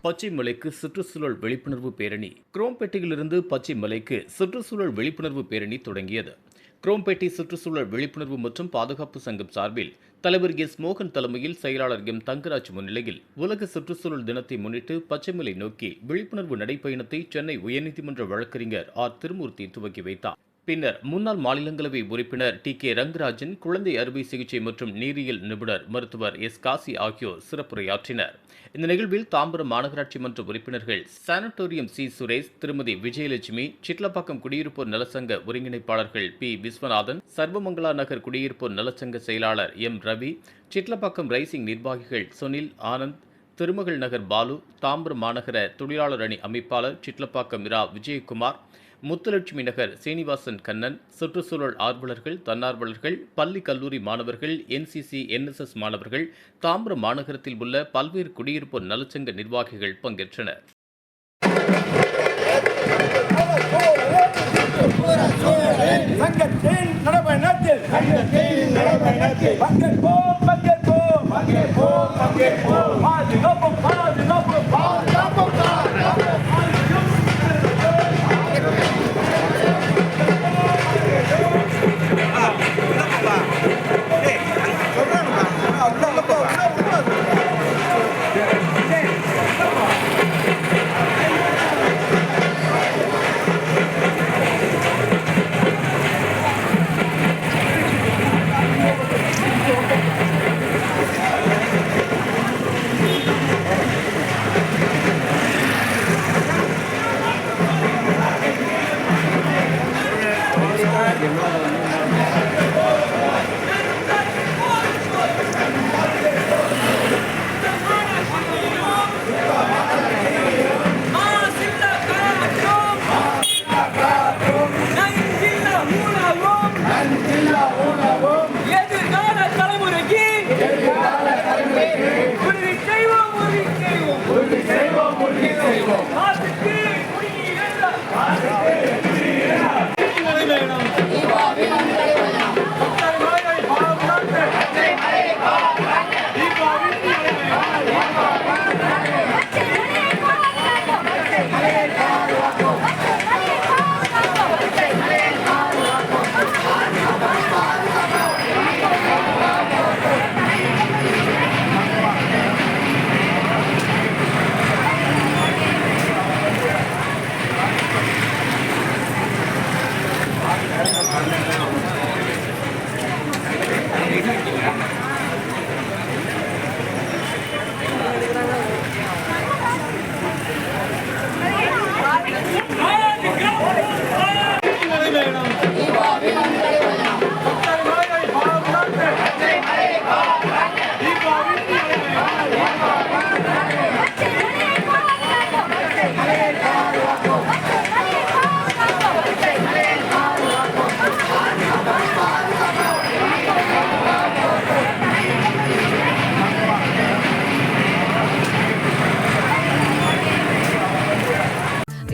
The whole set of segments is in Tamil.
பச்சைமலைக்கு சுற்றுச்சூழல் விழிப்புணர்வு பேரணி. குரோம்பேட்டையிலிருந்து பச்சைமலைக்கு சுற்றுச்சூழல் விழிப்புணர்வு பேரணி தொடங்கியது. குரோம்பேட்டை சுற்றுச்சூழல் விழிப்புணர்வு மற்றும் பாதுகாப்பு சங்கம் சார்பில் தலைவர் எஸ். மோகன் தலைமையில் செயலாளர் எம். தங்கராஜ் முன்னிலையில் உலக சுற்றுச்சூழல் தினத்தை முன்னிட்டு பச்சைமலை நோக்கி விழிப்புணர்வு நடைப்பயணத்தை சென்னை உயர்நீதிமன்ற வழக்கறிஞர் ஆர். திருமூர்த்தி துவக்கி வைத்தார். பின்னர் முன்னாள் மாநிலங்களவை உறுப்பினர் டி. கே. ரங்கராஜன், குழந்தை அறுவை சிகிச்சை மற்றும் நீரியல் நிபுணர் மருத்துவர் எஸ். காசி ஆகியோர் சிறப்புரையாற்றினர். இந்த நிகழ்வில் தாம்பரம் மாநகராட்சி மன்ற உறுப்பினர்கள் சானட்டோரியம் சி. சுரேஷ், திருமதி விஜயலட்சுமி, சிட்லப்பாக்கம் குடியிருப்போர் நலச்சங்க ஒருங்கிணைப்பாளர்கள் பி. விஸ்வநாதன், சர்வமங்கலா நகர் குடியிருப்போர் நலச்சங்க செயலாளர் எம். ரவி, சிட்லப்பாக்கம் ரைசிங் நிர்வாகிகள் சுனில், ஆனந்த், திருமகள் நகர் பாலு, தாம்பரம் மாநகர தொழிலாளர் அணி அமைப்பாளர் சிட்லப்பாக்கம் இரா. விஜயகுமார், முத்துலட்சுமி நகர் சீனிவாசன் கண்ணன், சுற்றுச்சூழல் ஆர்வலர்கள், தன்னார்வலர்கள், பள்ளி கல்லூரி மாணவர்கள், NCC, NSS மாணவர்கள், தாம்பரம் மாநகரத்தில் உள்ள பல்வேறு குடியிருப்போர் நலச்சங்க நிர்வாகிகள் பங்கேற்றனர்.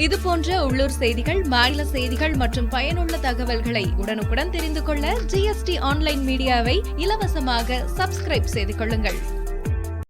இதுபோன்ற உள்ளூர் செய்திகள், மாநில செய்திகள் மற்றும் பயனுள்ள தகவல்களை உடனுக்குடன் தெரிந்து கொள்ள GST ஆன்லைன் மீடியாவை இலவசமாக சப்ஸ்கிரைப் செய்து கொள்ளுங்கள்.